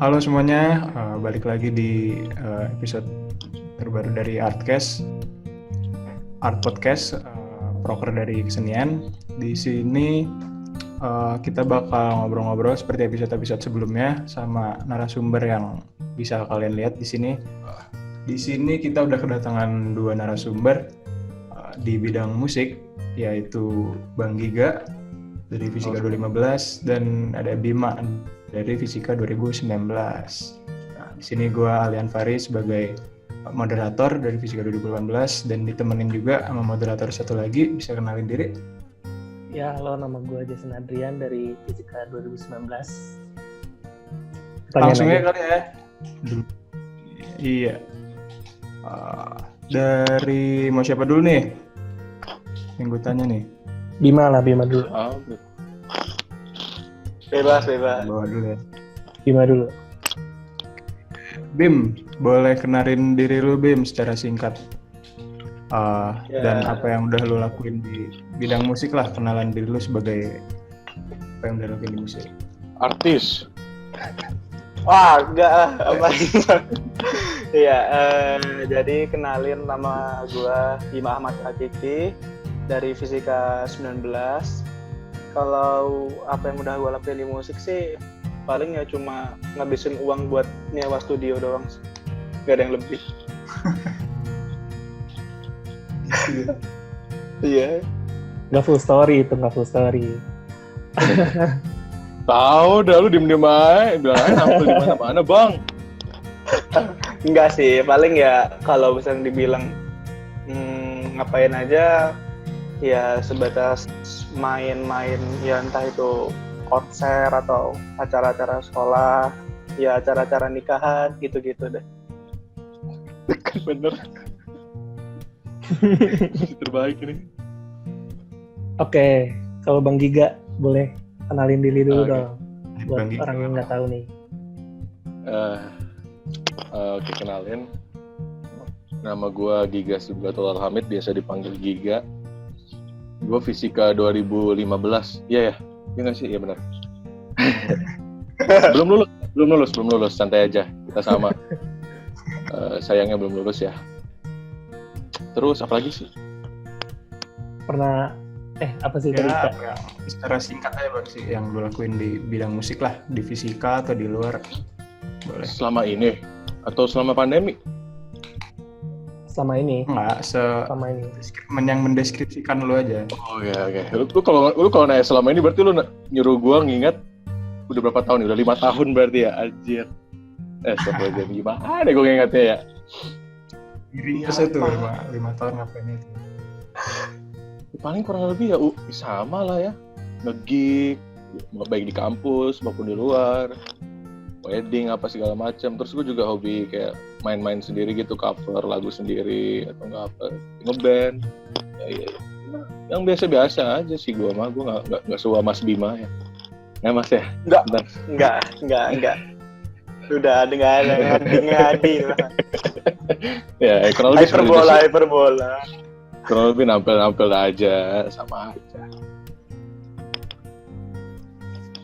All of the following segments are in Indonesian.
Halo semuanya, balik lagi di episode terbaru dari Art Podcast, proker dari kesenian. Di sini kita bakal ngobrol-ngobrol seperti episode-episode sebelumnya sama narasumber yang bisa kalian lihat di sini. Di sini kita udah kedatangan 2 narasumber di bidang musik, yaitu Bang Giga dari Fisika 2015 dan ada Bima dari Fisika 2019. Nah, di sini gue Alian Faris sebagai moderator dari Fisika 2018 dan ditemenin juga sama moderator satu lagi. Bisa kenalin diri? Ya, halo, nama gue Jason Adrian dari Fisika 2019. Langsung aja kali ya. Iya. Dari mau siapa dulu nih? Yang gue tanya nih. Bima dulu. Oh, bebas. Bawa dulu ya. Bima dulu. Bim, boleh kenalin diri lu Bim secara singkat. Dan apa yang udah lu lakuin di bidang musik lah, kenalan diri lu sebagai apa yang udah lu lakuin di musik. Artis. Wah, enggak apa Iya, jadi kenalin nama gua Bima Ahmad Hakiki dari Fisika 19. Kalau apa yang udah gue lakuin di musik sih paling ya cuma ngabisin uang buat nyewa studio doang, gak ada yang lebih. Iya. Nggak full story. Tahu dah lu diem aja, bilang aja nampil di mana-mana bang. Enggak sih, paling ya kalau misalnya dibilang ngapain aja ya sebatas main-main, ya entah itu konser atau acara-acara sekolah, ya acara-acara nikahan gitu-gitu deh. Kan bener. Terbaik ini. Oke, kalau Bang Giga boleh kenalin diri dulu dong. Buat Bang orang yang nggak tahu nih. Oke, kenalin. Nama gue Giga Subgatul Alhamid, biasa dipanggil Giga. Gue Fisika 2015. Iya nggak sih? Iya benar. belum lulus, santai aja, kita sama. Sayangnya belum lulus ya. Terus apa lagi sih? Pernah apa sih tadi? Ya, secara singkat aja Bang sih yang lu lakuin di bidang musik lah, di fisika atau di luar. Boleh. Selama ini atau selama pandemi? Selama ini. Enggak, Selama ini. Yang mendeskripsikan lu aja. Oh iya, oke. Lu kalau nanya selama ini berarti lu nyuruh gua nginget udah berapa tahun nih? Udah 5 tahun berarti ya, anjir. Sampai jam gimana gua ngingetnya ya? Terus itu 5 tahun ngapain itu? Paling kurang lebih ya sama lah ya. Nge-gig, baik di kampus maupun di luar. Wedding apa segala macam. Terus gue juga hobi kayak main-main sendiri gitu, cover lagu sendiri atau enggak apa, ngeband. Ya. Yang biasa-biasa aja sih gue mah. Gue nggak suka Mas Bima ya. Nggak Mas ya? Enggak. Udah dengar ngadi lah. Ya, kurang lebih Hyperbola. Kurang lebih nampil aja, sama aja.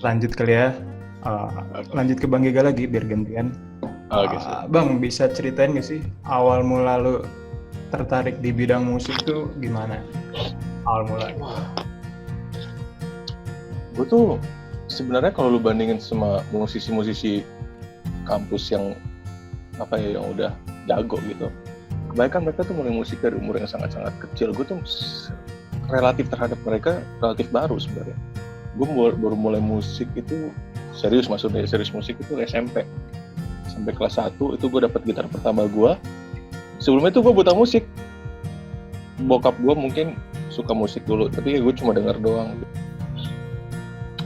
Lanjut kali ya. Lanjut ke Bang Giga lagi biar gantian. Bang, bisa ceritain gak sih awal mula lu tertarik di bidang musik tuh gimana? Awal mula. Gue tuh sebenarnya kalau lu bandingin sama musisi-musisi kampus yang yang udah jago gitu, kebanyakan mereka tuh mulai musik dari umur yang sangat-sangat kecil. Gue tuh relatif terhadap mereka relatif baru sebenarnya. Gue baru mulai musik itu serius musik itu SMP sampai kelas 1 itu gue dapet gitar pertama gue. Sebelumnya itu gue buta musik, bokap gue mungkin suka musik dulu tapi gue cuma dengar doang.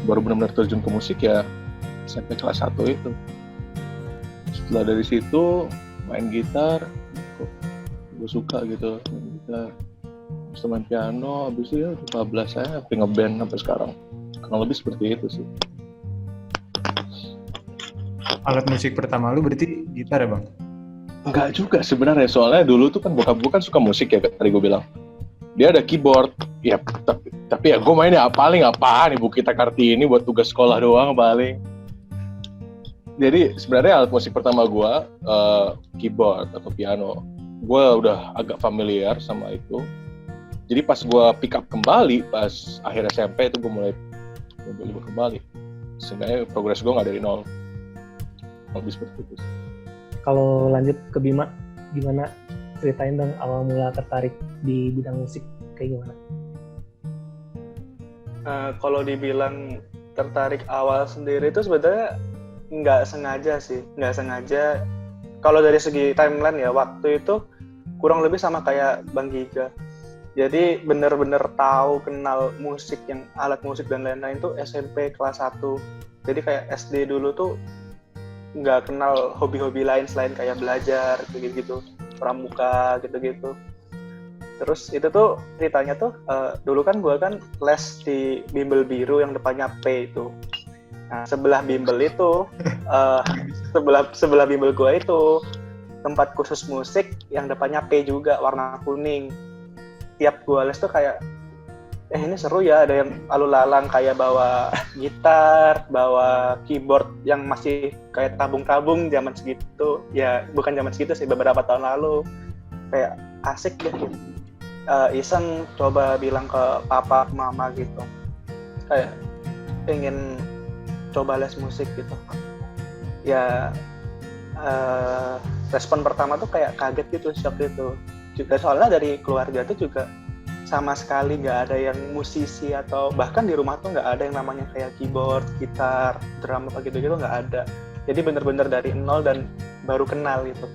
Baru benar-benar terjun ke musik ya sampai kelas 1 itu. Setelah dari situ main gitar, gue suka gitu main gitar, terus main piano, habis itu ya 15 saya sampai ngeband sampai sekarang. Kurang lebih seperti itu sih. Alat musik pertama lu berarti gitar ya Bang? Enggak juga sebenarnya, soalnya dulu tuh kan bokap gue kan suka musik ya, tadi gue bilang. Dia ada keyboard, ya tapi ya gue mainnya paling apaan, Ibu Kita Kartini buat tugas sekolah doang paling. Jadi sebenarnya alat musik pertama gue keyboard atau piano. Gue udah agak familiar sama itu. Jadi pas gue pick up kembali pas akhir SMP itu gue mulai kembali. Sebenarnya progres gue nggak dari nol. Lebih seperti itu. Kalau lanjut ke Bima, gimana? Ceritain dong awal mula tertarik di bidang musik kayak gimana? Kalau dibilang tertarik awal sendiri itu sebenarnya nggak sengaja sih, nggak sengaja. Kalau dari segi timeline ya, waktu itu kurang lebih sama kayak Bang Giga. Jadi bener-bener tahu kenal musik, yang alat musik dan lain-lain tuh SMP kelas 1. Jadi kayak SD dulu tuh nggak kenal hobi-hobi lain selain kayak belajar gitu-gitu, pramuka gitu-gitu. Terus itu tuh ceritanya tuh dulu kan gue kan les di bimbel biru yang depannya P itu. Nah, sebelah bimbel itu sebelah bimbel gue itu tempat khusus musik yang depannya P juga warna kuning. Tiap gue les tuh kayak ini seru ya, ada yang lalu-lalang kayak bawa gitar, bawa keyboard yang masih kayak tabung-tabung zaman segitu. Ya bukan zaman segitu sih, beberapa tahun lalu. Kayak asik deh gitu. Iseng coba bilang ke papa, mama gitu. Kayak pengen coba les musik gitu. Ya respon pertama tuh kayak kaget gitu, shock gitu. Juga soalnya dari keluarga tuh juga sama sekali nggak ada yang musisi, atau bahkan di rumah tuh nggak ada yang namanya kayak keyboard, gitar, drum apa gitu-gitu, nggak ada. Jadi bener-bener dari nol dan baru kenal gitu.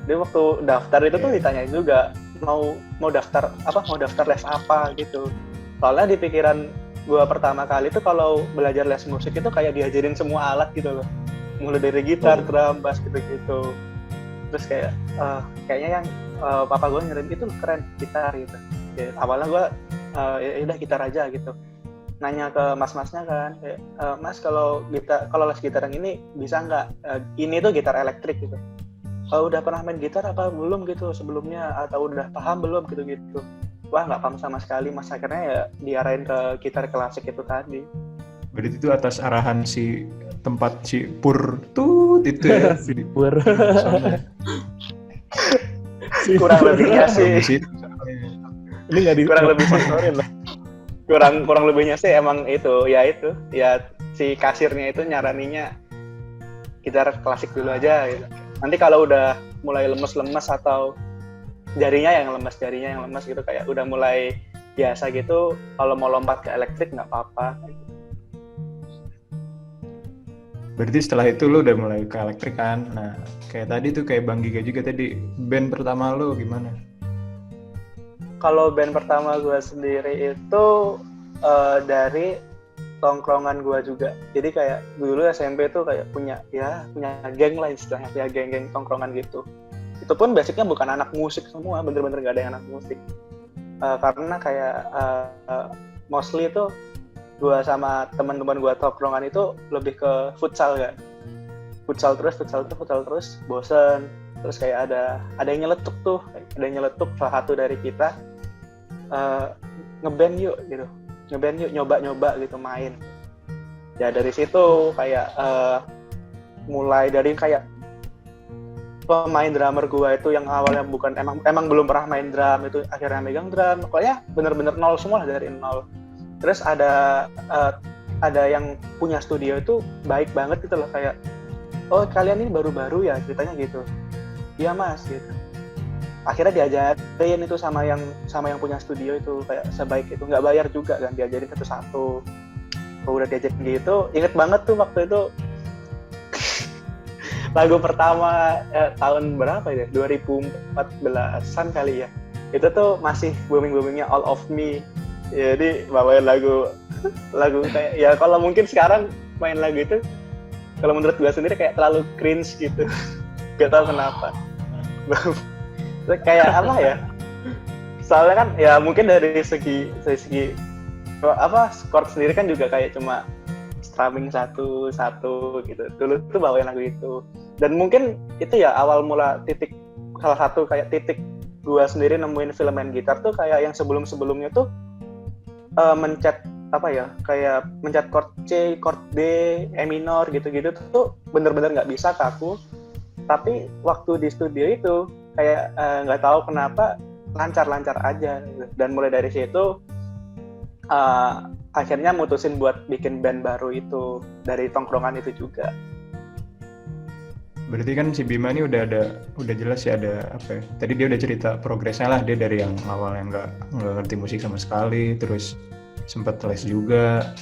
Jadi waktu daftar itu tuh ditanyain juga mau daftar les apa gitu. Soalnya di pikiran gue pertama kali tuh kalau belajar les musik itu kayak diajarin semua alat gitu loh, mulai dari gitar, drum, bass gitu-gitu. Terus kayaknya yang papa gue ngirim itu keren, gitar gitu. Ya, awalnya gue udah gitar aja gitu. Nanya ke mas-masnya kan, kayak, mas kalau les gitar yang ini bisa nggak? Ini tuh gitar elektrik gitu. Udah pernah main gitar apa belum gitu sebelumnya, atau udah paham belum gitu-gitu. Wah nggak paham sama sekali, mas. Akhirnya ya diarahin ke gitar klasik itu tadi. Berarti itu atas arahan si tempat si Pur Tut itu ya. Si Pur. Kurang lebihnya sih. Ini nggak kurang lebih sensorin lah. Kurang lebihnya sih emang itu ya si kasirnya itu nyaraninya gitar klasik dulu aja gitu. Nanti kalau udah mulai lemes-lemes atau jarinya yang lemes gitu, kayak udah mulai biasa gitu, kalau mau lompat ke elektrik nggak apa-apa. Berarti setelah itu lo udah mulai ke elektrik kan? Nah, kayak tadi tuh kayak Bang Giga juga tadi, band pertama lo gimana? Kalau band pertama gue sendiri itu dari tongkrongan gue juga. Jadi kayak dulu SMP tuh kayak punya geng lah istilahnya, ya geng-geng tongkrongan gitu. Itu pun basicnya bukan anak musik semua, bener-bener gak ada yang anak musik. Karena kayak mostly itu gue sama teman-teman gue tongkrongan itu lebih ke futsal kan. Futsal terus, bosen. Terus kayak ada yang nyeletuk salah satu dari kita. Ngeband yuk nyoba gitu main. Ya dari situ kayak mulai dari kayak pemain drummer gua itu yang awalnya bukan emang belum pernah main drum, itu akhirnya megang drum. Pokoknya bener-bener nol semua dari nol. Terus ada yang punya studio itu baik banget gitu loh, kayak kalian ini baru-baru ya ceritanya gitu. Iya mas gitu. Akhirnya diajarin itu sama yang punya studio itu, kayak sebaik itu, nggak bayar juga kan, diajarin satu-satu. Kalau udah diajarin gitu, inget banget tuh waktu itu lagu pertama tahun berapa ya, 2014an kali ya, itu tuh masih booming-boomingnya All of Me. Jadi bawain lagu kayak, ya kalau mungkin sekarang main lagu itu kalau menurut gue sendiri kayak terlalu cringe gitu. Gak tahu kenapa. Kayak apa ya? Soalnya kan ya mungkin dari segi chord sendiri kan juga kayak cuma strumming satu gitu. Dulu tuh bawain lagu itu. Dan mungkin itu ya awal mula salah satu kayak titik gua sendiri nemuin film main gitar tuh, kayak yang sebelumnya tuh mencet apa ya, kayak mencet chord C, chord D, E minor gitu-gitu tuh bener-bener nggak bisa ke aku. Tapi waktu di studio itu kayak nggak tahu kenapa lancar-lancar aja gitu. Dan mulai dari situ akhirnya mutusin buat bikin band baru itu dari tongkrongan itu juga. Berarti kan si Bima ini udah jelas ya ada apa ya? Tadi dia udah cerita progresnya lah, dia dari yang awalnya nggak ngerti musik sama sekali, terus sempat les juga,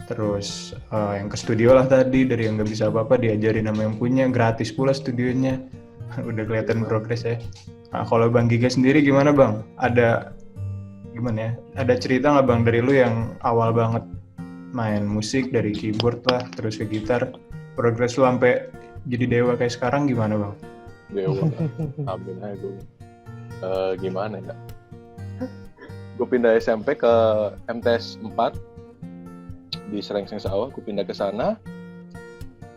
terus yang ke studio lah tadi, dari yang nggak bisa apa-apa diajarin sama yang punya, gratis pula studionya. Udah kelihatan progres ya. Nah, kalau Bang Giga sendiri gimana Bang? Ada gimana ya? Ada cerita nggak Bang dari lu yang awal banget main musik dari keyboard lah, terus ke gitar, progres lu sampai jadi dewa kayak sekarang gimana Bang? Dewa, amin aja gue. Gimana ya? Gue pindah SMP ke MTS 4 di Serengseng Sawah. Gue pindah ke sana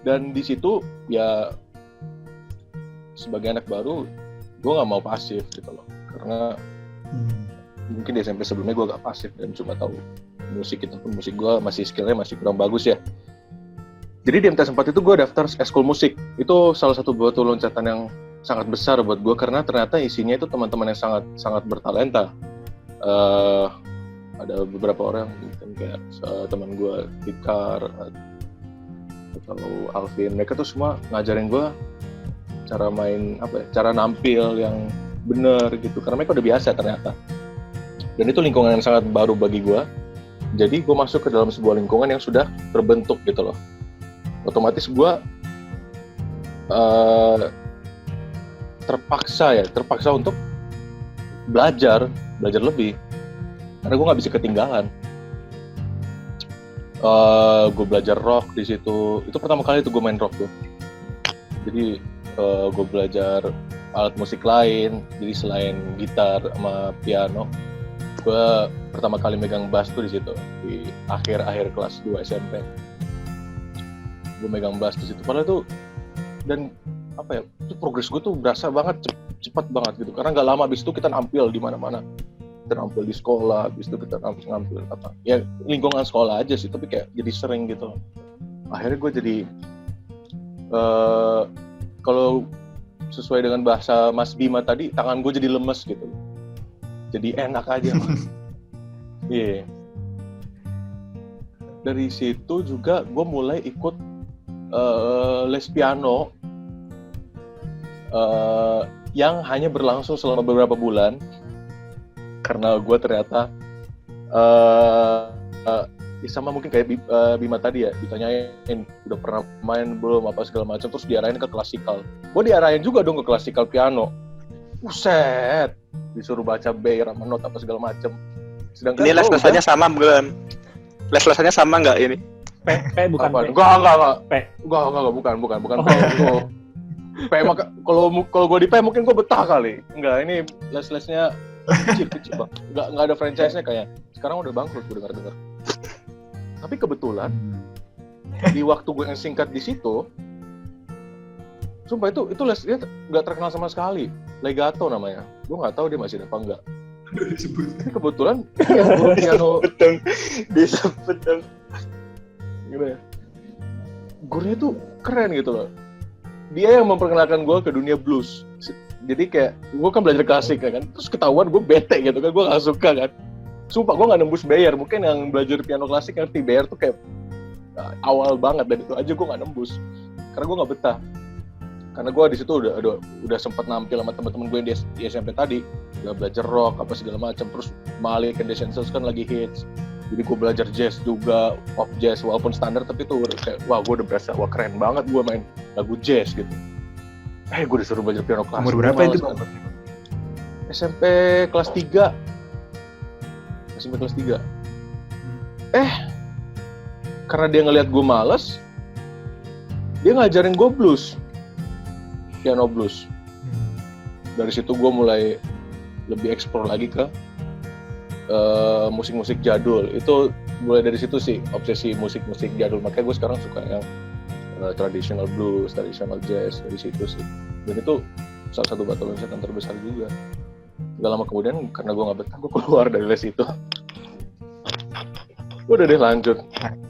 dan di situ ya sebagai anak baru gue nggak mau pasif gitu loh, karena mungkin di SMP sebelumnya gue gak pasif dan cuma tahu musik itu pun musik gue skillnya masih kurang bagus ya. Jadi di MTS 4 itu gue daftar eskul musik. Itu salah satu batu loncatan yang sangat besar buat gue karena ternyata isinya itu teman-teman yang sangat bertalenta. Ada beberapa orang mungkin kayak teman gue Fikar atau Alvin, mereka tuh semua ngajarin gue cara main cara nampil yang bener gitu karena mereka udah biasa ternyata. Dan itu lingkungan yang sangat baru bagi gue. Jadi gue masuk ke dalam sebuah lingkungan yang sudah terbentuk gitu loh. Otomatis gue terpaksa untuk belajar lebih karena gue nggak bisa ketinggalan. Gue belajar rock di situ. Itu pertama kali tuh gue main rock tuh. Jadi gue belajar alat musik lain. Jadi selain gitar sama piano, gue pertama kali megang bass tuh di situ di akhir kelas 2 SMP. Gue megang bass di situ. Padahal tuh dan itu progres gue tuh berasa banget cepat banget gitu. Karena nggak lama abis itu kita nampil di mana-mana. Kita nampil di sekolah, abis itu kita nampil ya lingkungan sekolah aja sih, tapi kayak jadi sering gitu. Akhirnya gue jadi kalau sesuai dengan bahasa Mas Bima tadi, tangan gue jadi lemes gitu. Jadi enak aja. Iya. Dari situ juga gue mulai ikut les piano yang hanya berlangsung selama beberapa bulan karena gue ternyata sama mungkin kayak Bima tadi ya, ditanyain udah pernah main belum apa segala macam, terus diarahin ke klasikal. Gue diarahin juga dong ke klasikal piano. Buset, disuruh baca B, sama not apa segala macam. Sedangkan ini les-lesannya sama belum? Les-lesannya sama nggak ini? P bukan P. Enggak. P. Bukan P. P kalau gue di P mungkin gue betah kali. Enggak, ini les-lesnya kecil bang. Enggak ada franchise-nya kayak. Sekarang udah bangkrut gue dengar. Tapi kebetulan di waktu gue yang singkat di situ, sumpah itu les dia nggak terkenal sama sekali. Legato namanya. Gue nggak tahu dia masih ada apa enggak. Tapi kebetulan guru piano disebut dong. Gimana ya? Gurunya tuh keren gitu loh. Dia yang memperkenalkan gue ke dunia blues. Jadi kayak gue kan belajar klasik kan, terus ketahuan gue bete gitu kan, gue nggak suka kan. Sumpah gue nggak nembus bayar. Mungkin yang belajar piano klasik ngerti bayar tuh kayak awal banget, dan itu aja gue nggak nembus karena gue nggak betah. Karena gue di situ udah sempat nampil sama teman-teman gue di SMP tadi, udah belajar rock apa segala macam, terus Malik and the Essentials kan lagi hits. Jadi gue belajar jazz juga, pop jazz walaupun standar, tapi tuh kayak wah gue udah berasa wah keren banget gue main lagu jazz gitu. Gue disuruh belajar piano klasik. Umur berapa itu? SMP kelas 3. SMP kelas 3. Karena dia ngelihat gue malas, dia ngajarin gue blues. Piano blues. Dari situ gue mulai lebih explore lagi ke musik-musik jadul. Itu mulai dari situ sih, obsesi musik-musik jadul. Makanya gue sekarang suka yang traditional blues, traditional jazz, dari situ sih. Dan itu salah satu batu loncatan terbesar juga. Gak lama kemudian karena gue gak betah, gue keluar dari les itu. Udah deh lanjut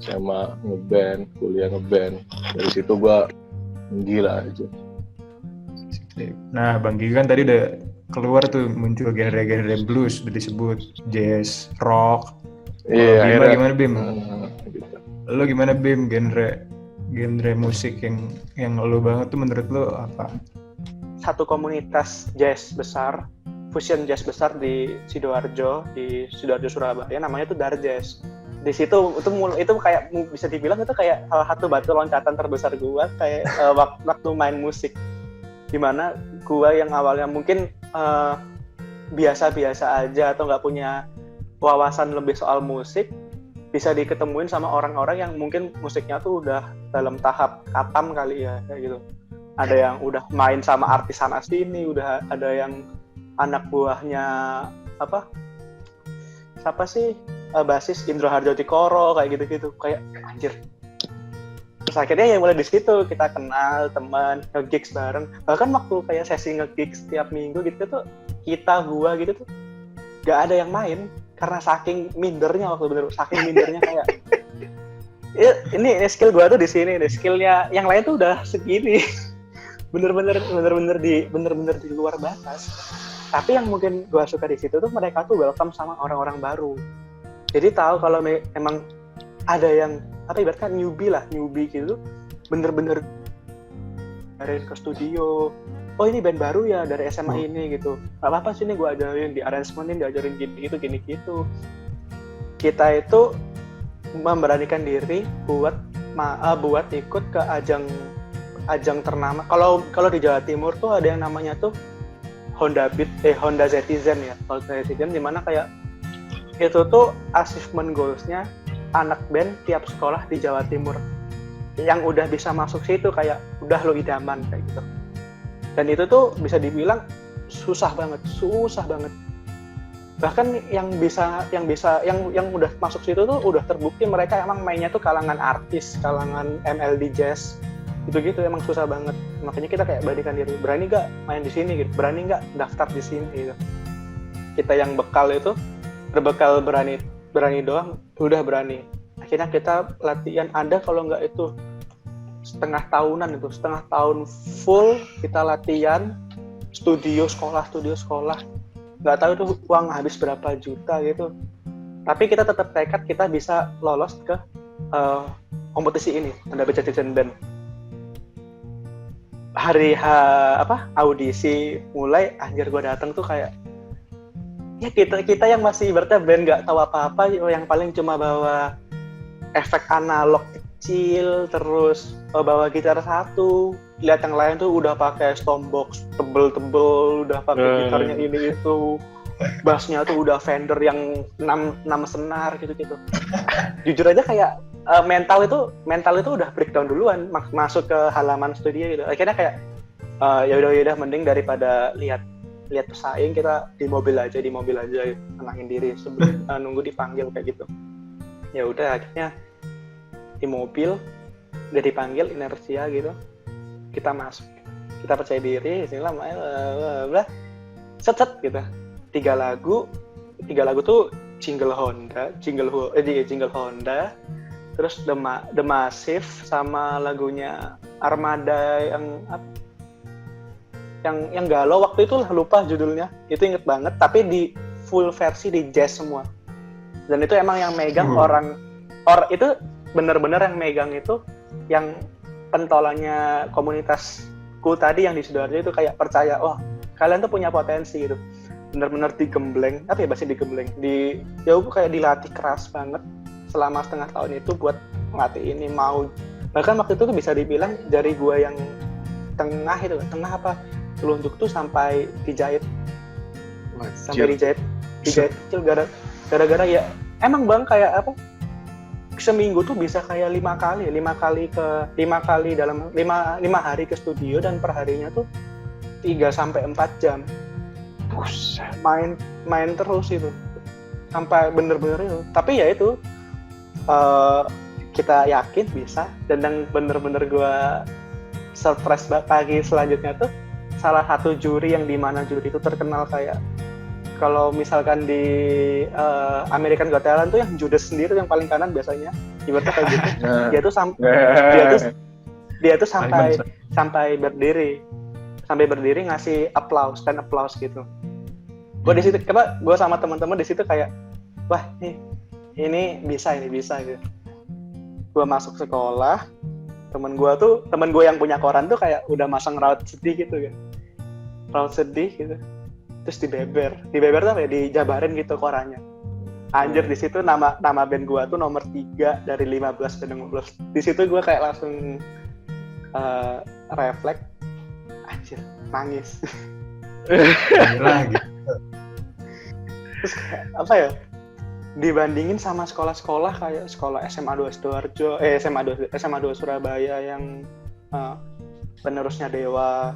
SMA ngeband, kuliah ngeband. Dari situ gua gila aja. Nah, Bang Gigi kan tadi udah keluar tuh muncul genre-genre blues udah disebut, jazz, rock. Iya, Bima akhirnya gimana Bim? gitu. Lo gimana Bim, genre musik yang lo banget tuh menurut lo apa? Satu komunitas jazz besar, fusion jazz besar di Sidoarjo Surabaya, namanya tuh Darjazz. Di situ itu kayak bisa dibilang itu kayak salah satu batu loncatan terbesar gua kayak waktu main musik. Dimana gua yang awalnya mungkin biasa-biasa aja atau nggak punya wawasan lebih soal musik, bisa diketemuin sama orang-orang yang mungkin musiknya tuh udah dalam tahap katam kali ya, kayak gitu. Ada yang udah main sama artis sana sini, udah ada yang anak buahnya siapa sih basis Indro Harjo Tikoro kayak gitu-gitu, kayak anjir. Terus akhirnya ya mulai di situ kita kenal teman, nge-gigs bareng. Bahkan waktu kayak sesi nge-gigs setiap minggu gitu tuh gua gitu tuh gak ada yang main karena saking mindernya saking mindernya kayak ini skill gua tuh di sini, skillnya yang lain tuh udah segini. bener-bener di luar batas. Tapi yang mungkin gue suka di situ tuh mereka tuh welcome sama orang-orang baru. Jadi tahu kalau emang ada yang ibaratnya newbie gitu, bener-bener dari ke studio. Oh ini band baru ya dari SMA ini gitu. Gak apa-apa sih ini gue ajarin, di arrangementin, diajarin gini gitu. Kita itu memberanikan diri buat ikut ke ajang ternama. Kalau di Jawa Timur tuh ada yang namanya tuh Honda Zetizen ya. Honda Zetizen dimana kayak itu tuh achievement goals-nya anak band tiap sekolah di Jawa Timur yang udah bisa masuk situ kayak udah lo idaman kayak gitu. Dan itu tuh bisa dibilang susah banget. Bahkan yang udah masuk situ tuh udah terbukti mereka emang mainnya tuh kalangan artis, kalangan MLD jazz. Gitu emang susah banget. Makanya kita kayak bandingkan diri, berani nggak main di sini gitu, berani nggak daftar di sini gitu. Kita yang berbekal berani doang udah berani. Akhirnya kita latihan, ada kalau nggak itu setengah tahun full kita latihan studio sekolah. Nggak tahu itu uang habis berapa juta gitu. Tapi kita tetap tekad kita bisa lolos ke kompetisi ini, Honda Zetizen Band. Hari audisi mulai, anjir gue datang tuh kayak ya kita yang masih ibaratnya band nggak tahu apa-apa, yang paling cuma bawa efek analog kecil, terus bawa gitar satu, lihat yang lain tuh udah pakai Stormbox tebel-tebel, udah pakai gitarnya ini itu, bassnya tuh udah Fender yang 6 senar gitu. Jujur aja kayak mental itu udah breakdown duluan masuk ke halaman studio gitu. Akhirnya kayak ya udah mending daripada lihat pesaing, kita di mobil aja tenangin diri sebelum nunggu dipanggil kayak gitu. Ya udah akhirnya di mobil udah dipanggil, inersia gitu, kita masuk, kita percaya diri, sinilah set gitu. 3 lagu tuh jingle Honda, terus The Massive sama lagunya Armada yang galau waktu itu lupa judulnya, itu inget banget, tapi di full versi di jazz semua. Dan itu emang yang megang itu bener-bener yang megang itu yang pentolannya komunitasku tadi yang di Sidoarjo itu kayak percaya, kalian tuh punya potensi gitu. Bener-bener digembleng, kayak dilatih keras banget selama setengah tahun itu buat ngelatih ini. Bahkan waktu itu tuh bisa dibilang jari gue yang tengah telunjuk tuh sampai dijahit kecil gara-gara ya emang bang kayak seminggu tuh bisa kayak 5 hari ke studio, dan perharinya tuh 3-4 jam. Main terus itu sampai bener-bener itu. Tapi ya itu kita yakin bisa, dan yang bener-bener gue surprise pagi selanjutnya tuh salah satu juri yang dimana juri itu terkenal kayak kalau misalkan di American Got Talent tuh yang Judas sendiri yang paling kanan biasanya, ibaratnya kayak gitu. Dia tuh dia tuh sampai berdiri ngasih stand applause gitu. Gue di situ, gue sama teman-teman di situ kayak, wah ini bisa gitu. Gue masuk sekolah, temen gue yang punya koran tuh kayak udah masang raut sedih gitu kan, raut sedih gitu. Terus dibeber tuh apa ya, dijabarin gitu korannya. Anjir, di situ nama band gue tuh nomor 3 dari 15 band yang lolos. Di situ gue kayak langsung refleks, anjir, nangis. Gila gitu. Terus kayak, apa ya, dibandingin sama sekolah-sekolah kayak sekolah SMA 2 Sidoarjo, SMA 2 Surabaya yang penerusnya Dewa,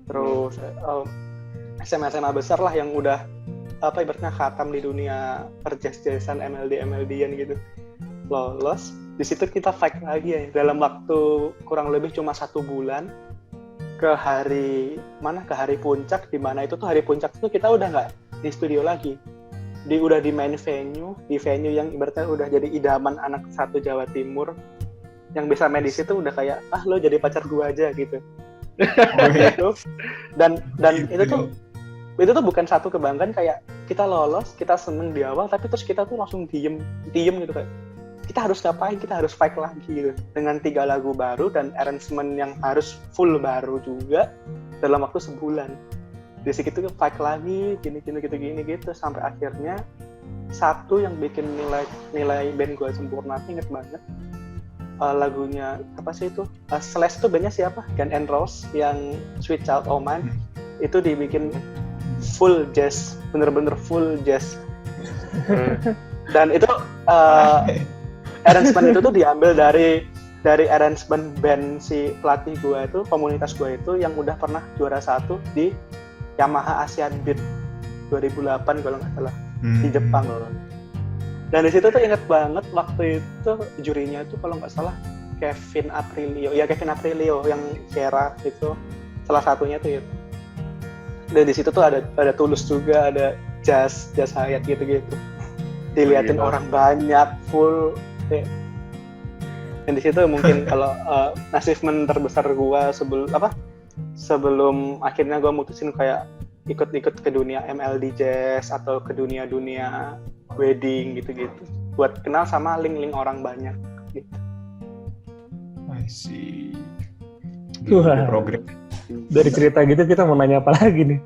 terus SMA besar lah yang udah ibaratnya khatam di dunia perjazz-jazzan, MLD-an gitu, lolos. Di situ kita fight lagi ya, dalam waktu kurang lebih cuma 1 bulan ke hari puncak, di mana itu tuh hari puncak itu kita udah nggak di studio lagi, udah di main venue, di venue yang ibaratnya udah jadi idaman anak satu Jawa Timur, yang bisa main di situ udah kayak lo jadi pacar gua aja gitu. Gitu. Dan itu tuh bukan satu kebanggaan kayak kita lolos, kita seneng di awal, tapi terus kita tuh langsung diem gitu kayak kita harus ngapain, kita harus fight lagi gitu dengan 3 lagu baru dan arrangement yang harus full baru juga dalam waktu sebulan. Di situ fight lagi gini gitu sampai akhirnya satu yang bikin nilai band gue sempurna, inget banget lagunya apa sih itu, Slash itu bandnya siapa, Guns N' Roses yang Sweet Child O' Mine, itu dibikin full jazz, bener-bener full jazz. Dan itu arrangement itu tuh diambil dari arrangement band si pelatih gue itu, komunitas gue itu yang udah pernah juara 1 di Yamaha Asian Beat 2008 kalau nggak salah, di Jepang loh. Dan di situ tuh inget banget waktu itu jurinya itu kalau nggak salah Kevin Aprilio yang Sierra itu salah satunya tuh ya. Dan di situ tuh ada Tulus juga, ada Jazz Hayat gitu. Diliatin orang banyak full. Dan di situ mungkin kalau achievement terbesar gua sebelum akhirnya gua mutusin kayak ikut ke dunia MLD Jazz atau ke dunia wedding gitu-gitu. Buat kenal sama link orang banyak gitu. I see. Wah. Progress. Dari cerita gitu kita mau nanya apa lagi nih?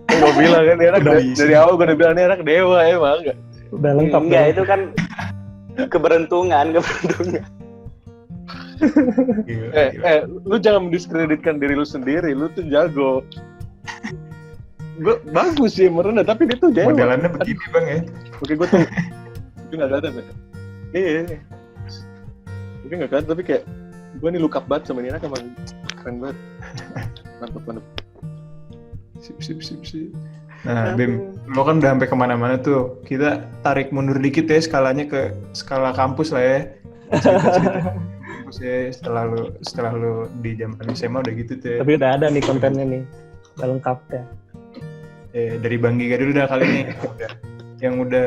Gue bilang kan dia dari awal gue udah bilang dia anak dewa emang enggak. Udah lengkap. Enggak, itu kan keberuntungan. Lu jangan mendiskreditkan diri lu sendiri, lu tuh jago. Gue bagus sih merendah, tapi dia tuh dewa. Modelannya begini bang ya. Oke, gue tuh nggak kelihatan ya. Iya. Mungkin nggak kelihatan, tapi kayak gue nih look up banget sama Nina, emang keren banget. Mantap. Sip. Nah, Bim, lo kan udah sampai kemana-mana tuh. Kita tarik mundur dikit ya skalanya ke skala kampus lah ya. Cerita kampus ya, setelah lu di zaman SMA udah gitu tuh ya. Tapi udah ada nih kontennya nih, udah lengkap ya. Dari Bang Giga dulu dah kali ini. Yang udah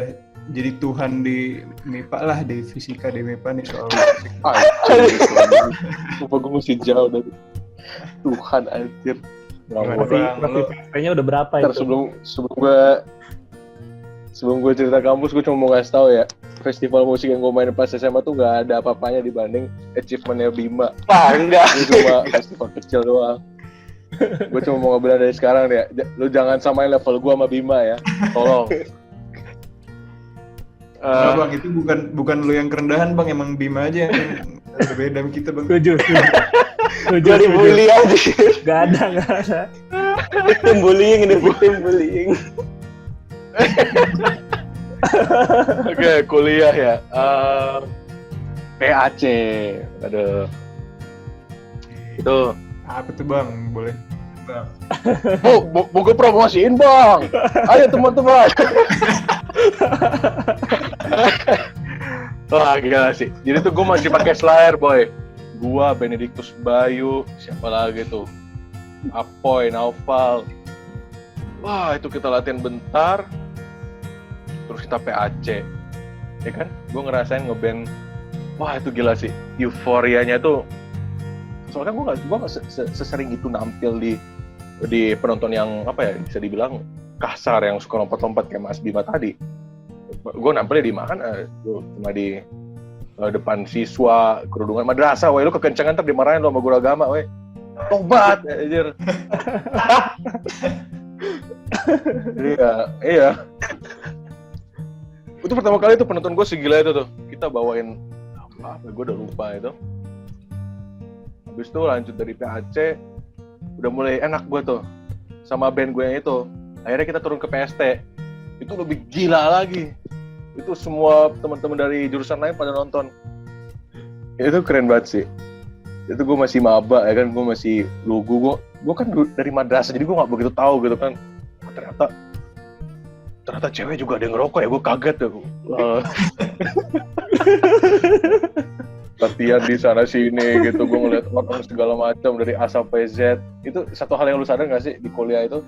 jadi Tuhan di MIPA lah, di fisika di MIPA nih soal musik. Lupa gue mesti jauh dari Tuhan anjir. PSP-nya udah berapa itu? Sebelum gue cerita kampus, gue cuma mau ngasih tahu ya, festival musik yang gue main pas SMA tuh nggak ada apa-apanya dibanding achievementnya Bima. Enggak. Itu cuma festival kecil doang. Gue cuma mau ngobrol dari sekarang ya, lu jangan samain level gue sama Bima ya, tolong. Bang, itu bukan lu yang kerendahan bang, emang Bima aja yang berbeda sama kita bang. Setuju. Gue dibully aja. Gak ada. Victim bullying. Oke, kuliah ya. PAC, aduh. Itu apa tuh bang? Boleh bang. Mau gue promosiin bang. Ayo teman-teman. Wah gila sih. Jadi tuh gue masih pakai Slayer boy. Gua, Benedictus Bayu, siapa lagi tuh? Apoy, Naufal. Wah, itu kita latihan bentar, terus kita PAC, ya kan? Gue ngerasain ngeband, wah itu gila sih, euforianya tuh. Soalnya gue nggak sesering itu nampil di penonton yang apa ya, bisa dibilang kasar, yang suka lompat-lompat kayak Mas Bima tadi. Gue nampilnya di mana? Gue cuma di depan siswa, kerudungan madrasah, weh lu kekencangan ntar dimarahin lo sama guru agama, weh. Tobat, anjir. Jadi iya. Itu pertama kali tuh penonton gue segila itu tuh. Kita bawain apa? Gue udah lupa itu. Habis itu lanjut dari PAC, udah mulai enak gue tuh sama band gue yang itu. Akhirnya kita turun ke PST. Itu lebih gila lagi. Itu semua teman-teman dari jurusan lain pada nonton. Itu keren banget sih. Itu gue masih maba ya kan, gue masih lugu. Gue kan dari madrasah, jadi gue nggak begitu tahu gitu kan. Ternyata cewek juga ada yang ngerokok ya, gue kaget ya. Latihan di sana sini gitu, gue ngeliat orang segala macam dari A sampai Z. Itu satu hal yang lu sadar nggak sih di kuliah itu,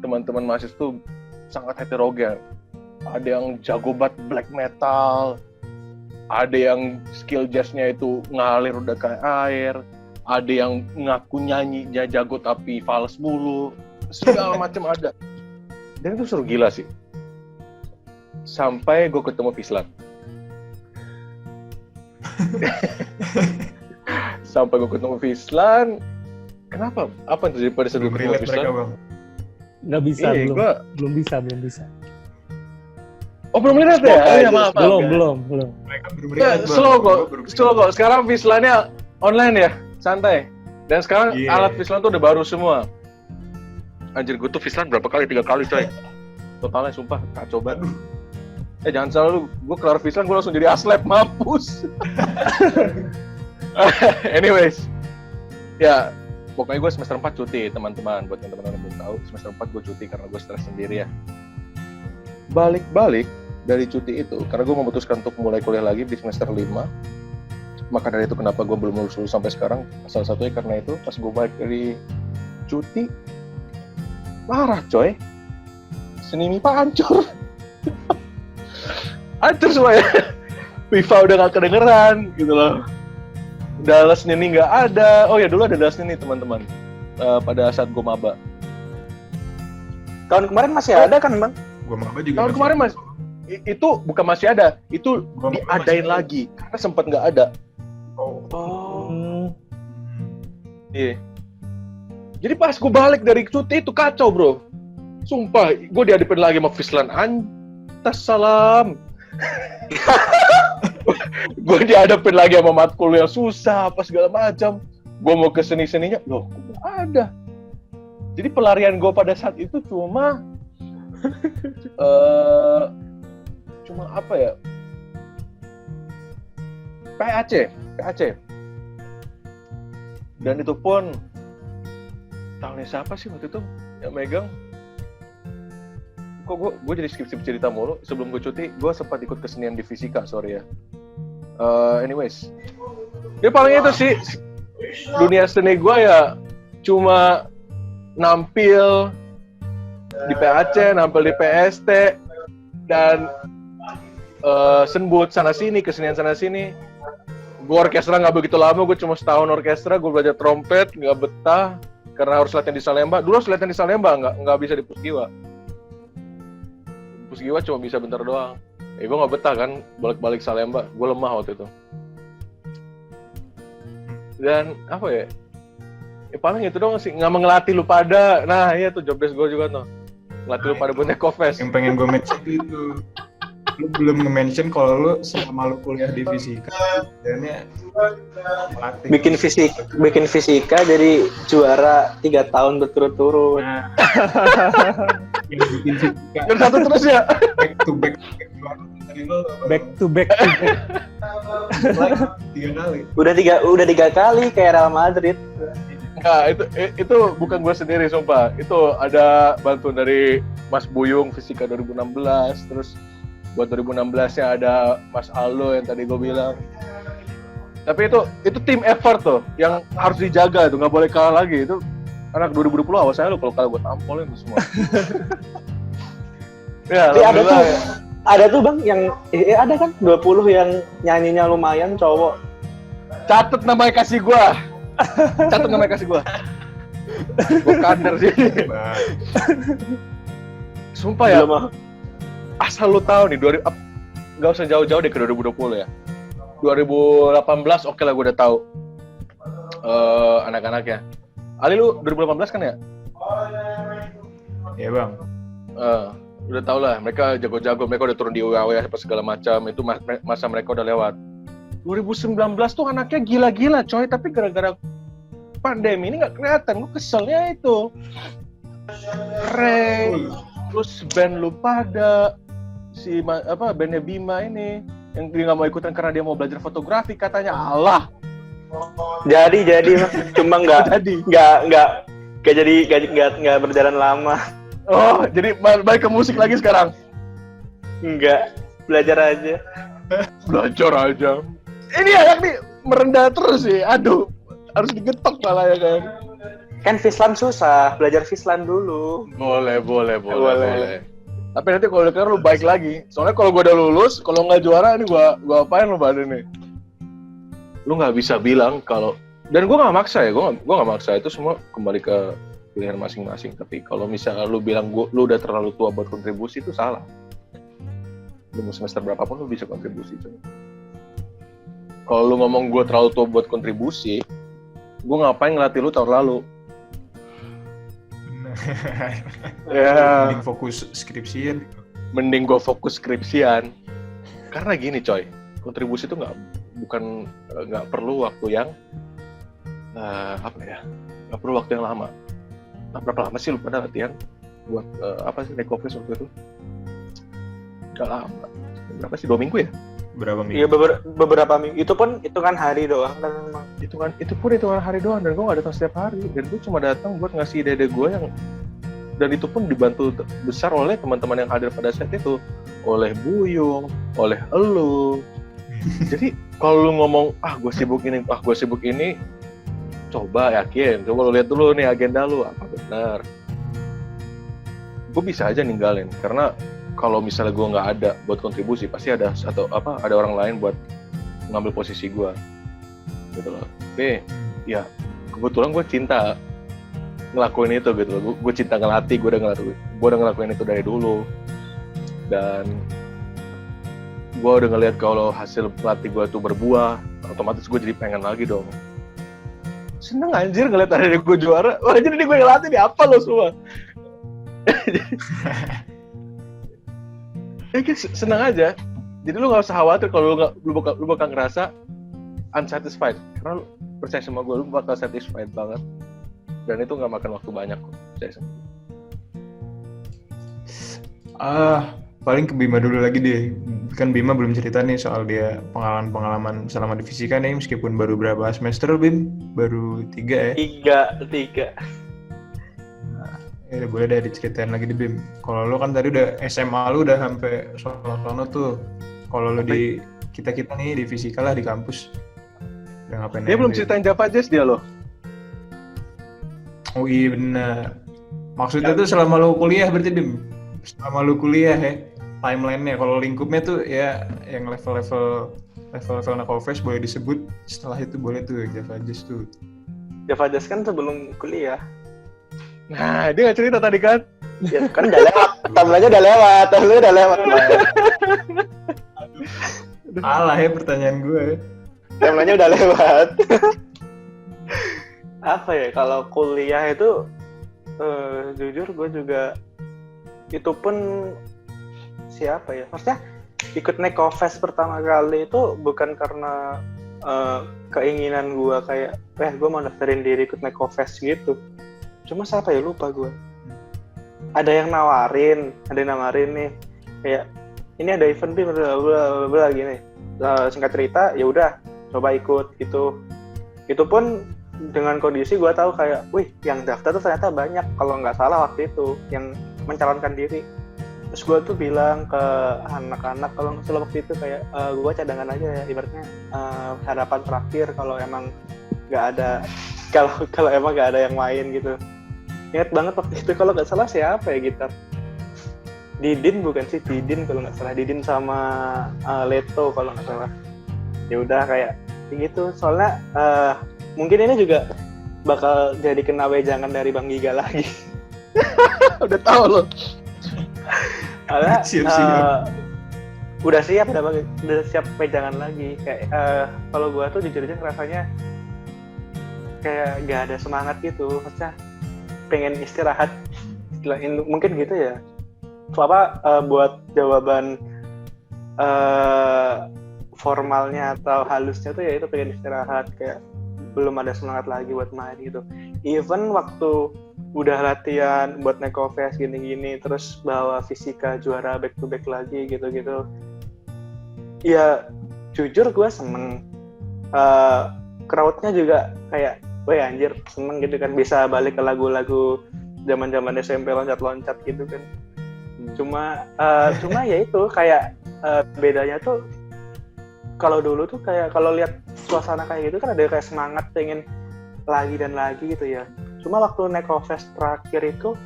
teman-teman mahasiswa tuh sangat heterogen. Ada yang jago banget black metal, ada yang skill jazznya itu ngalir udah kayak air, ada yang ngaku nyanyi jago tapi fals mulu, segala macam ada. Dan itu seru gila sih. Sampai gue ketemu Fislan. Sampai gue ketemu Fislan. Kenapa? Apa yang terjadi pada saat gue ketemu Fislan? Nggak bisa, belum bisa. Oh belum lihat ya? Oh ya maaf. Belum. Mereka belum Ya, slow kok. Sekarang Fislannya online ya, santai. Dan sekarang alat Fislan tuh udah baru semua. Anjir, gue tuh Fislan berapa kali? 3 kali coy. Totalnya sumpah kacau banget. Jangan salah lu, gue kelar Fislan gue langsung jadi aslep, mampus. Anyways, ya pokoknya gue semester 4 cuti teman-teman. Buat yang teman-teman belum tahu, semester 4 gue cuti karena gue stres sendiri ya. Balik dari cuti itu, karena gue memutuskan untuk mulai kuliah lagi di semester 5. Maka dari itu kenapa gue belum lulus sampai sekarang, salah satunya karena itu, pas gue balik dari cuti, parah coy, seni MIPA hancur. Hancur semuanya. FIFA udah gak kedengeran gitu loh. Udah les nini gak ada. Oh ya dulu ada les nini teman-teman, pada saat gue maba. Tahun kemarin masih ada kan bang? Gua maba juga. Tahun kemarin mas, itu bukan masih ada, itu diadain lagi karena sempat nggak ada. Oh. Iya. Jadi pas gue balik dari cuti itu kacau bro. Sumpah, gue dihadapin lagi sama Fislan. Antas salam. Gue dihadapin lagi sama matkul yang susah, apa segala macam. Gue mau ke seni-seninya, loh nggak ada. Jadi pelarian gue pada saat itu cuma apa ya? PAC. Dan itu pun tahunnya siapa sih waktu itu yang megang? Kok gue jadi skip cerita mulu. Sebelum gue cuti, gue sempat ikut kesenian di fisika, sorry ya. Anyways, ya paling itu sih dunia seni gue ya cuma nampil di PAC, nampil di PST, dan senbut sana sini, kesenian sana sini. Gue orkestra nggak begitu lama, gue cuma setahun orkestra. Gue belajar trompet, nggak betah karena harus latihan di Salemba. Dulu harus latihan di Salemba, nggak bisa di Pusgiwa. Pusgiwa cuma bisa bentar doang. Gue nggak betah kan, balik Salemba. Gue lemah waktu itu. Dan apa ya? Paling itu doang sih, nggak ngelatih lu pada. Nah iya tuh job desk gue juga tuh, ngelatih lu pada buat Nekofest. Yang pengen gue mention itu, lu belum nge-mention kalau lu selama lu kuliah di fisika, dan melatih. Bikin fisika jadi juara 3 tahun berturut-turut. Nah, yang bikin fisika. Dan satu terus ya. Back to back. 3 kali. Udah 3 kali kayak Real Madrid. Nah, itu bukan gue sendiri sumpah. Itu ada bantuan dari Mas Buyung Fisika 2016, terus buat 2016-nya ada Mas Aldo yang tadi gue bilang. Tapi itu tim effort tuh yang harus dijaga tuh, nggak boleh kalah lagi. Itu Anak 2020 awas saya lo kalau gue tampolin tuh semua. Ya, Tapi alhamdulillah. ada tuh Bang yang ada kan 20 yang nyanyinya lumayan cowok. Catat namanya kasih gue. Catat namanya kasih gue. Gue kader sih. Sumpah ya. Asal lu tahu nih, nggak usah jauh-jauh deh ke 2020 ya. 2018 oke lah gue udah tahu anak-anaknya. Ali lu 2018 kan ya? Iya bang. Udah tau lah, mereka jago-jago, mereka udah turun di UAW apa segala macam, itu masa mereka udah lewat. 2019 tuh anaknya gila-gila coy, tapi gara-gara pandemi ini nggak kelihatan. Gue keselnya itu. Ray, terus band lu pada bandnya Bima ini yang dia nggak mau ikutan karena dia mau belajar fotografi katanya. Allah. Jadi cuma nggak berjalan lama. Oh, jadi balik ke musik lagi sekarang? Enggak, belajar aja. Belajar aja. Ini anak nih merendah terus sih. Aduh, harus digetok malah ya kan. Kan Fislan susah, belajar Fislan dulu. Boleh. Tapi nanti kalau udah kelar lu baik lagi. Soalnya kalau gue udah lulus, kalau nggak juara ini gue apain lu badan nih. Lu nggak bisa bilang kalau, dan gue nggak maksa ya, gue nggak maksa, itu semua kembali ke pilihan masing-masing. Tapi kalau misalnya lu bilang lu udah terlalu tua buat kontribusi, itu salah. Lu mau semester berapapun lu bisa kontribusi. Kalau lu ngomong gue terlalu tua buat kontribusi, gue ngapain ngelatih lu tahun lalu? Ya. Mending fokus skripsian. Mending gue fokus skripsian. Karena gini coy, kontribusi itu nggak perlu waktu yang nggak perlu waktu yang lama. Nah, berapa lama sih lu pada latihan buat Neko Fest waktu itu? Nggak lama. Berapa sih? 2 minggu ya? Berapa minggu? Iya, beberapa minggu. Itu pun hitungan hari doang kan memang. Itu pun hitungan hari doang, dan gue nggak datang setiap hari. Dan gue cuma datang buat ngasih ide-ide gue yang, dan itu pun dibantu besar oleh teman-teman yang hadir pada saat itu, oleh Buyung, oleh elu. Jadi kalau lu ngomong gue sibuk ini, coba yakin, coba lu lihat dulu nih agenda lu apa benar. Gue bisa aja ninggalin, karena kalau misalnya gue nggak ada buat kontribusi, pasti ada orang lain buat ngambil posisi gue, gitu loh. Tapi ya kebetulan gue cinta ngelakuin itu gitu loh. Gue cinta ngelatih, gue udah ngelakuin itu dari dulu, dan gue udah ngeliat kalau hasil pelatih gue tuh berbuah, otomatis gue jadi pengen lagi dong. Seneng anjir ngeliat ada gue juara. Wah, jadi gue ngelatih nih apa lo semua. Seneng aja. Jadi lu nggak usah khawatir kalau lu bakal ngerasa unsatisfied, karena lu percaya sama gue, lu bakal satisfied banget. Dan itu nggak makan waktu banyak kok, percaya sama gue. Paling ke Bima dulu lagi deh. Kan Bima belum cerita nih soal dia pengalaman selama di fisika nih, meskipun baru berapa semester Bim? Baru 3 ya? 3. Nah, ya boleh deh diceritain lagi deh Bim. Kalau lu kan tadi udah SMA lu udah sampai sono tuh. Kalau lu di kita nih di fisika lah di kampus. Udah ngapain? Dia belum ceritain Java Jazz dia loh. Oh iya benar. Maksudnya tuh selama lu kuliah berarti Bim? Selama lu kuliah ya, timeline-nya, kalau lingkupnya tuh ya yang level-level Neko Fest boleh disebut, setelah itu boleh tuh Java Jazz tuh. Java Jazz kan sebelum kuliah. Nah, dia nggak cerita tadi kan? Ya kan udah lewat, timeline-nya udah lewat. Salah ya pertanyaan gue. Timeline-nya udah lewat. Apa ya, kalau kuliah itu jujur gue juga itu pun siapa ya, maksudnya ikut Neko Fest pertama kali itu bukan karena keinginan gue kayak gue mau daftarin diri ikut Neko Fest gitu. Cuma siapa ya, lupa gue. Ada yang nawarin nih kayak ini ada event nih bla gini. Singkat cerita ya udah coba ikut gitu. Itu pun dengan kondisi gue tahu kayak yang daftar tuh ternyata banyak, kalau nggak salah waktu itu yang mencalonkan diri. Terus gue tuh bilang ke anak-anak kalau nggak salah waktu itu kayak gue cadangan aja ya, ibaratnya harapan terakhir kalau emang nggak ada, kalau emang nggak ada yang main gitu. Ingat banget waktu itu kalau nggak salah siapa ya gitar? Didin bukan sih, Didin kalau nggak salah, Didin sama Leto kalau nggak salah. Ya udah kayak gitu. Soalnya mungkin ini juga bakal jadi kena wejangan dari Bang Giga lagi. Udah tahu loh. Soalnya Siap-siap. udah siap wejangan lagi. Kayak kalau gua tuh jujur aja rasanya kayak gak ada semangat gitu. Maksudnya pengen istirahat. Mungkin gitu ya. Buat jawaban formalnya atau halusnya tuh ya itu pengen istirahat, kayak belum ada semangat lagi buat main gitu. Even waktu udah latihan buat Nekofest gini-gini, terus bawa fisika juara back to back lagi gitu-gitu, ya jujur gue seneng. Crowdnya juga kayak, weh anjir seneng gitu kan, bisa balik ke lagu-lagu zaman-zaman SMP loncat-loncat gitu kan. Cuma ya itu kayak bedanya tuh kalau dulu tuh kayak kalau lihat suasana kayak gitu kan ada kayak semangat pengen lagi dan lagi gitu ya. Cuma waktu Nekofest terakhir itu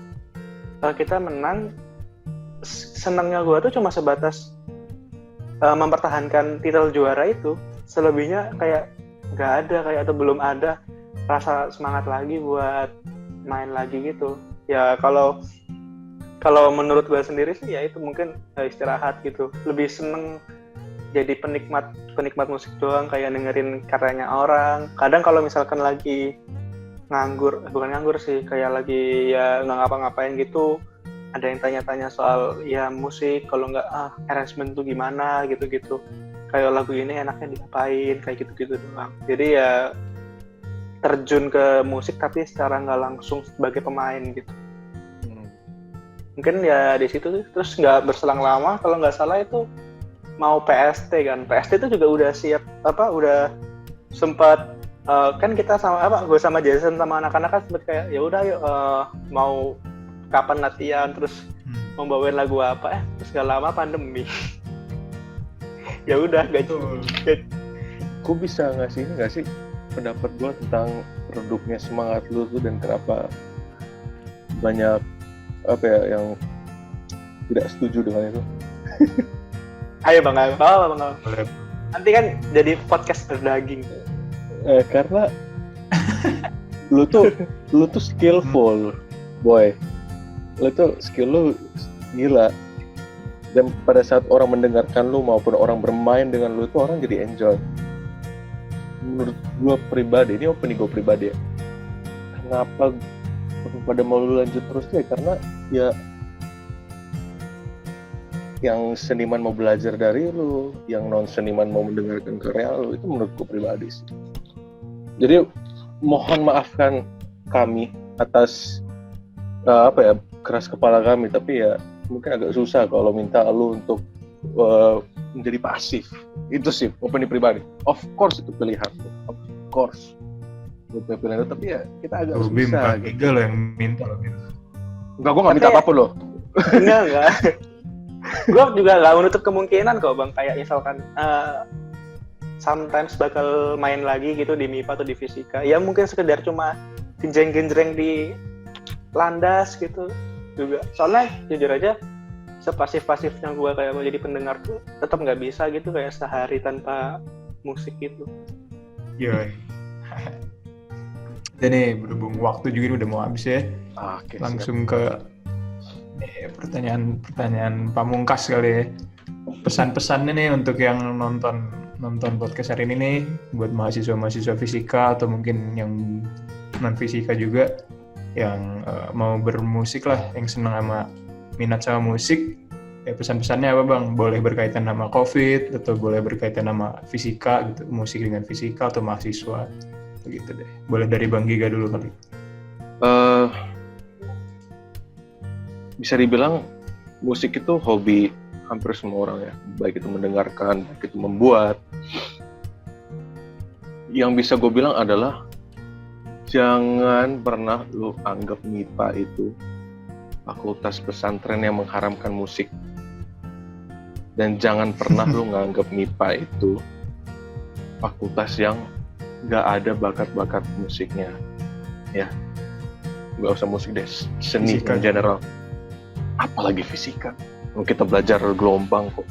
kita menang, senangnya gue tuh cuma sebatas mempertahankan titel juara itu. Selebihnya kayak nggak ada, kayak atau belum ada rasa semangat lagi buat main lagi gitu. Ya kalau menurut gue sendiri sih ya itu mungkin istirahat gitu. Lebih seneng jadi penikmat musik doang, kayak dengerin karyanya orang. Kadang kalau misalkan lagi bukan nganggur sih, kayak lagi ya nggak ngapa-ngapain gitu, ada yang tanya-tanya soal ya musik, kalau nggak arrangement tuh gimana gitu-gitu, kayak lagu ini enaknya diapain, kayak gitu-gitu doang. Jadi ya terjun ke musik tapi secara nggak langsung sebagai pemain gitu. Mungkin ya di situ terus nggak berselang lama, kalau nggak salah itu mau PST kan. PST itu juga udah siap, udah sempat kan kita sama gue sama Jason sama anak-anak kan sempat kayak ya udah yuk mau kapan latihan, terus mau bawain lagu apa, terus nggak lama pandemi. Ya udah gak. Gue bisa ngasih ini nggak sih pendapat gue tentang redupnya semangat lu tuh, dan kenapa banyak yang tidak setuju dengan itu? Ayo Bang Al. Nanti kan jadi podcast berdaging. Karena lu tuh skillful, boy. Lu tuh skill lu gila. Dan pada saat orang mendengarkan lu maupun orang bermain dengan lu tuh orang jadi enjoy. Menurut gue pribadi, ini opini gue pribadi ya. Kenapa pada mau lu lanjut terus ya? Karena ya yang seniman mau belajar dari lu, yang non seniman mau mendengarkan karya lu, itu menurutku pribadi sih. Jadi mohon maafkan kami atas keras kepala kami, tapi ya mungkin agak susah kalau minta lu untuk menjadi pasif. Itu sih opini pribadi. Of course itu pilihan, of course lu punya pilihan itu, tapi ya kita agak susah. Giga lo yang minta lo gitu. Enggak, gue nggak minta apapun loh. Enggak. Gue juga nggak menutup kemungkinan kok Bang, kayak misalkan sometimes bakal main lagi gitu di MIPA atau di fisika, ya mungkin sekedar cuma genjreng-genjreng di landas gitu juga. Soalnya jujur aja sepasif-pasifnya gue kayak mau jadi pendengar tuh tetap nggak bisa gitu, kayak sehari tanpa musik gitu. Yoi. Dan nih berhubung waktu juga udah mau habis ya, Oke, langsung ke pertanyaan pamungkas kali ya. Pesan-pesannya nih untuk yang nonton podcast hari ini nih, buat mahasiswa fisika atau mungkin yang non fisika juga yang mau bermusik lah, yang senang sama minat sama musik, ya pesan-pesannya apa Bang? Boleh berkaitan sama COVID atau boleh berkaitan sama fisika gitu, musik dengan fisika atau mahasiswa begitu deh. Boleh dari Bang Giga dulu kali. Bisa dibilang musik itu hobi hampir semua orang ya, baik itu mendengarkan, baik itu membuat. Yang bisa gue bilang adalah jangan pernah lu anggap MIPA itu fakultas pesantren yang mengharamkan musik, dan jangan pernah lu nganggap MIPA itu fakultas yang nggak ada bakat-bakat musiknya ya. nggak usah musik deh, seni Fisika. in general. Apalagi fisika. Kita belajar gelombang kok,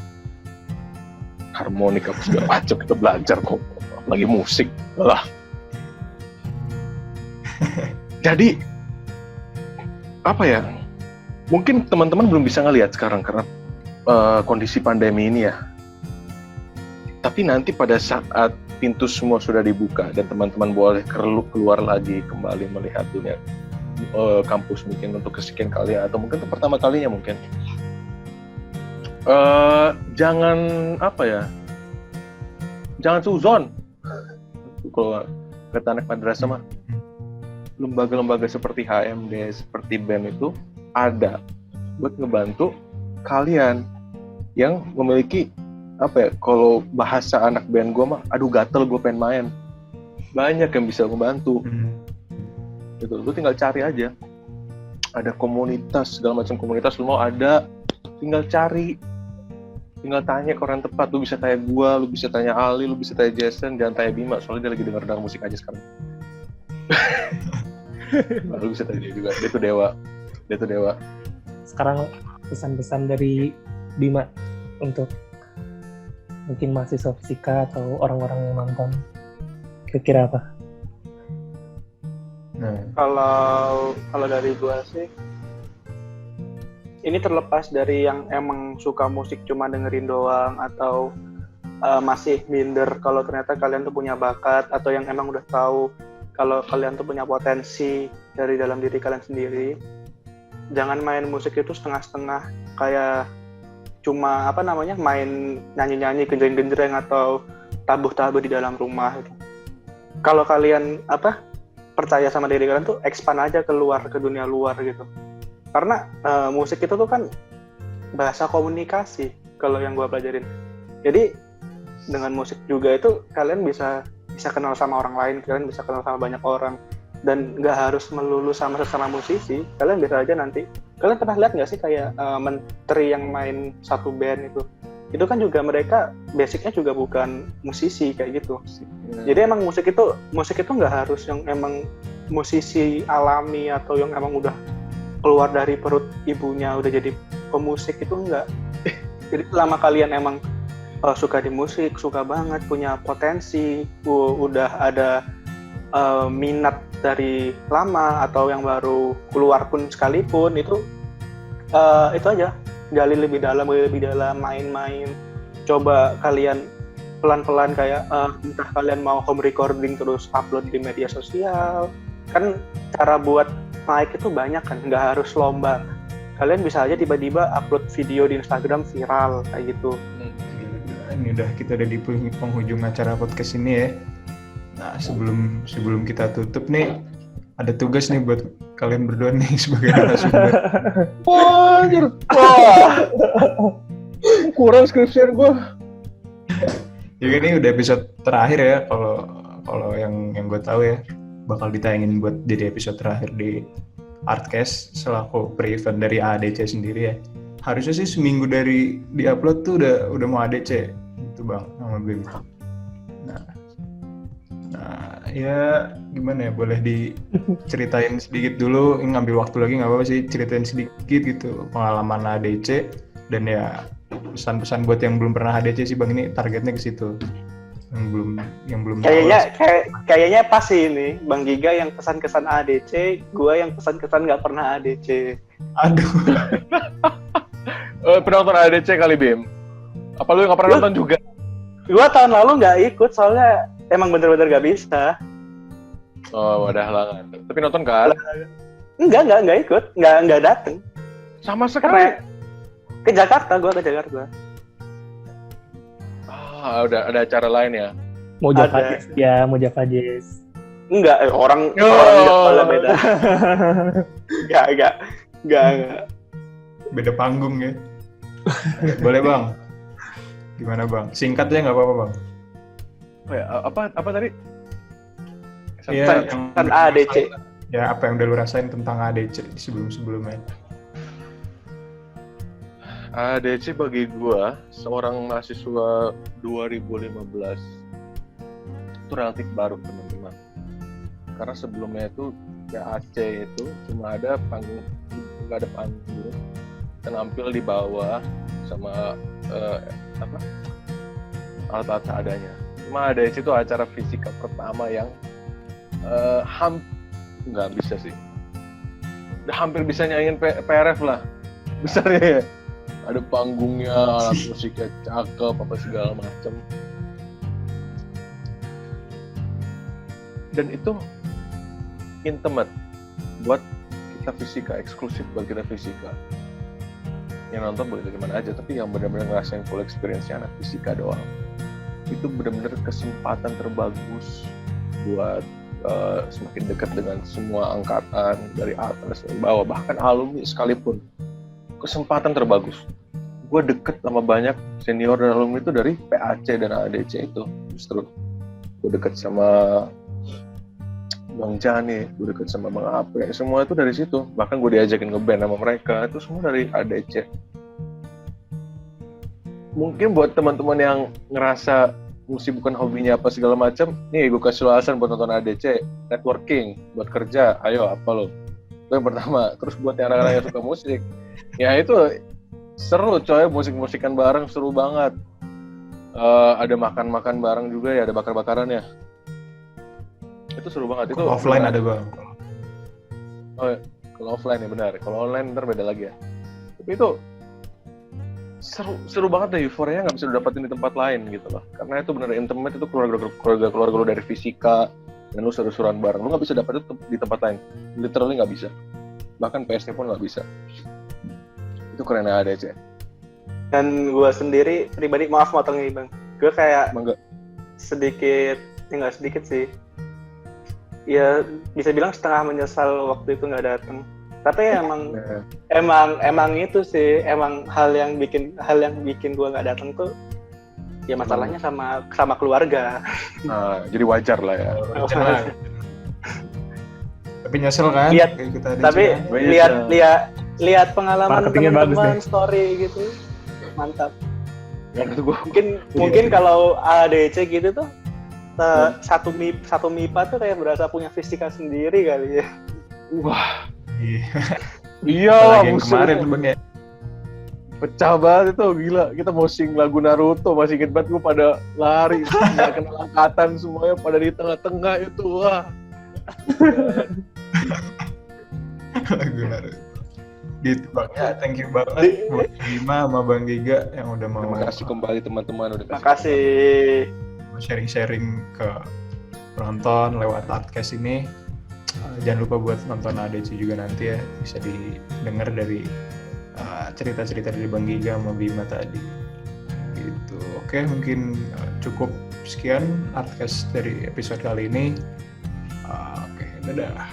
harmonik apa segala macam kita belajar kok. Apalagi musik lah. Jadi apa ya? Mungkin teman-teman belum bisa ngelihat sekarang karena kondisi pandemi ini ya. Tapi nanti pada saat pintu semua sudah dibuka dan teman-teman boleh keluar lagi kembali melihat dunia kampus mungkin untuk kesekian kali atau mungkin untuk pertama kalinya mungkin. Jangan apa ya? Jangan suzon. Kalau kata anak madrasah mah, lembaga-lembaga seperti HMD, seperti BEM itu ada buat ngebantu kalian yang memiliki apa ya, kalau bahasa anak band gue mah, aduh gatel gue pengen main. Banyak yang bisa ngebantu. Gitu, lu tinggal cari aja. Ada komunitas, segala macam komunitas lu mau ada, tinggal cari. Tinggal tanya ke orang tepat. Lu bisa tanya gue, lu bisa tanya Ali, lu bisa tanya Jason, jangan tanya Bima, soalnya dia lagi denger musik aja sekarang. Nah, lu bisa tanya dia juga, dia tuh dewa. Sekarang pesan-pesan dari Bima untuk mungkin mahasiswa fisika atau orang-orang yang nonton, kira-kira apa? Nah, Kalau dari gua sih, ini terlepas dari yang emang suka musik cuma dengerin doang atau masih minder kalau ternyata kalian tuh punya bakat, atau yang emang udah tahu kalau kalian tuh punya potensi dari dalam diri kalian sendiri. Jangan main musik itu setengah-setengah, kayak cuma main nyanyi-nyanyi, genjreng-genjreng atau tabuh-tabuh di dalam rumah gitu. Kalau kalian percaya sama diri kalian tuh expand aja keluar ke dunia luar gitu. Karena musik itu tuh kan bahasa komunikasi kalau yang gua pelajarin. Jadi dengan musik juga itu kalian bisa kenal sama orang lain, kalian bisa kenal sama banyak orang, dan nggak harus melulu sama sesama musisi. Kalian bisa aja nanti, kalian pernah lihat nggak sih kayak menteri yang main satu band itu kan juga mereka basicnya juga bukan musisi kayak gitu. Jadi emang musik itu nggak harus yang emang musisi alami atau yang emang udah keluar dari perut ibunya udah jadi pemusik, itu enggak. Jadi selama kalian emang suka di musik, suka banget, punya potensi, udah ada minat dari lama atau yang baru keluar pun sekalipun, itu aja, gali lebih dalam, main-main, coba kalian pelan-pelan kayak entah kalian mau home recording terus upload di media sosial, kan cara buat naik itu banyak kan, nggak harus lomba. Kalian bisa aja tiba-tiba upload video di Instagram viral kayak gitu. ini kita udah di penghujung acara podcast ini ya. Nah, sebelum kita tutup nih, ada tugas nih buat kalian berdua nih sebagai narasumber. Wah, anjir. Wah. Kurang skripsian gue. Jadi ini udah episode terakhir ya, kalau yang gue tahu ya, bakal ditayangin buat jadi episode terakhir di Artcast selaku pre-event dari AADC sendiri ya. Harusnya sih seminggu dari di-upload tuh udah mau ADC gitu Bang sama Bim. Nah, ya gimana ya, boleh diceritain sedikit dulu, ngambil waktu lagi nggak apa-apa sih, ceritain sedikit gitu pengalaman ADC, dan ya pesan-pesan buat yang belum pernah ADC sih Bang, ini targetnya ke situ. Yang belum Kayaknya pas sih ini Bang Giga yang pesan-kesan ADC, gua yang pesan-kesan nggak pernah ADC. Aduh. Penonton ADC kali Bim. Apa lu nggak pernah nonton juga? Gua tahun lalu nggak ikut soalnya emang bener-bener nggak bisa. Oh, wadah lah. Tapi nonton kan? Nggak ikut, nggak dateng. Sama sekali. Ke Jakarta, gua ke Jakarta. Udah ada acara lain ya? Mojava Jazz. Enggak, orang beda. Enggak. Beda panggung ya. Boleh Bang. Gimana Bang? Singkat ya nggak apa-apa Bang. Apa tadi? Iya, Kan ADC. Ya, apa yang udah lu rasain tentang ADC sebelum-sebelumnya? ADC bagi gua seorang mahasiswa 2015 itu relatif baru teman-teman. Karena sebelumnya itu PAC itu cuma ada panggung, nggak ada panggung, tampil di bawah sama alat-alat seadanya. Cuma ADC itu acara fisika pertama yang nggak bisa sih, udah hampir bisa nyanyiin PRF lah besarnya ya. Ada panggungnya, alat musiknya cakep, apa segala macam. Dan itu intimate buat kita fisika, eksklusif buat kita fisika. Yang nonton boleh dari mana aja, tapi yang benar-benar ngerasain full experience-nya anak fisika doang. Itu benar-benar kesempatan terbagus buat semakin dekat dengan semua angkatan dari atas dari bawah, bahkan alumni sekalipun. Kesempatan terbagus. Gue deket sama banyak senior dan alumni itu dari PAC dan ADC itu. Justru gue deket sama Bang Jani, gue deket sama Bang Ape, semua itu dari situ. Bahkan gue diajakin ngeband sama mereka, itu semua dari ADC. Mungkin buat teman-teman yang ngerasa musik bukan hobinya apa segala macam, nih gue kasih alasan buat nonton ADC, networking, buat kerja, ayo apa lo? Itu yang pertama. Terus buat yang anak-anak yang suka musik, ya itu seru coy, musik-musikan bareng seru banget. Ada makan-makan bareng juga ya, ada bakar-bakaran ya. Itu seru banget. Itu offline ada bang. Oh, kalau offline ya benar. Kalau online ntar beda lagi ya. Tapi itu seru banget deh, euforia nggak bisa didapatin di tempat lain gitu loh. Karena itu benar intimate, itu keluarga lu dari fisika dan lu seru-seruan bareng. Lu nggak bisa dapet itu di tempat lain. Literally nggak bisa. Bahkan PS-nya pun nggak bisa. Itu keren ADC. Dan gue sendiri pribadi, maaf motong nih bang, gue kayak Enggak. sedikit, ya nggak sedikit sih, ya bisa bilang setengah menyesal waktu itu nggak datang. Tapi emang itu sih, emang hal yang bikin gue nggak datang tuh, ya masalahnya sama keluarga. Nah, jadi wajar lah ya. Tapi nyesel kan? Lihat, kayak kita tapi lihat pengalaman Marketingnya bagus teman-teman deh. story gitu, mantap. Yang itu gue Mungkin kalau ADC gitu tuh satu MIPA tuh kayak berasa punya fisika sendiri kali ya. wah Iya lah yang kemarin tuh bang ya. pecah banget itu, gila. Kita mau sing lagu Naruto, masih inget banget gue pada lari, nggak kenal angkatan semuanya pada di tengah-tengah itu, wah. Lagu Naruto. Gitu bang ya, thank you banget buat Bima sama Bang Giga yang udah mau. Terima kasih kembali teman-teman udah Makasih. Sharing-sharing ke penonton lewat podcast ini. Jangan lupa buat nonton ADC juga nanti ya, bisa didengar dari cerita-cerita dari Bang Giga sama Bima tadi. Gitu. Oke, mungkin cukup sekian podcast dari episode kali ini. Oke, dadah.